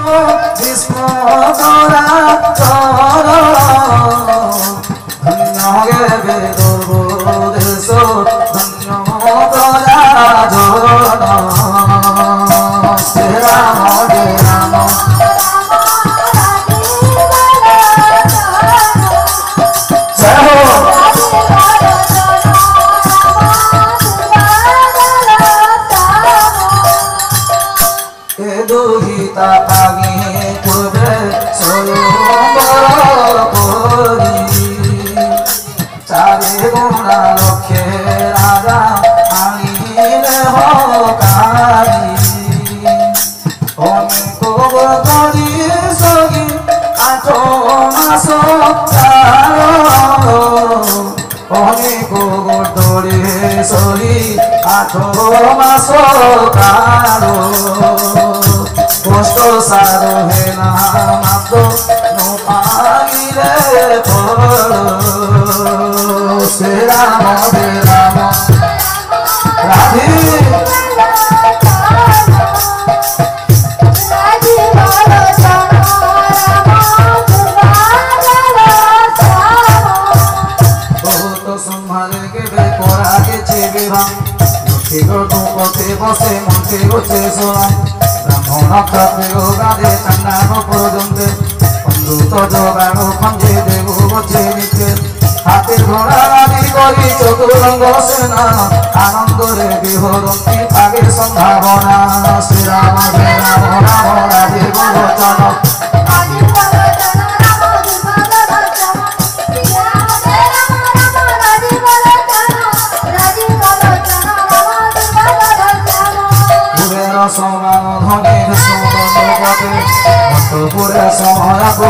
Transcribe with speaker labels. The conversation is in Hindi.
Speaker 1: विष्णु तोरा चरण धन्य गे दुर्बोधेश धन्य तोरा चरण श्री राम जय राम जय हो दुहिता पागे पूर्वे स्वयंवर करी चारे गुणा लक्ष्य राजा आनिले हकारी अनेक करी सगी 8 मास अनेक गोटरे सही 8 मास कारो कष्ट सारो है ना मातो नो पागिले फल श्री राम जय राम राधे बसे मंत्रे गोचे सोना ब्राह्मण क्षत्रिय गादे चांडाल पर्यन्ते अमृत जोगाड़ खंजे देव बचे नित्य हाथे घोड़ा आदि करी चतुरंग सेना आनंदरे विहरती भागे संभावना श्री राम जय राम राम राधे वचन समय को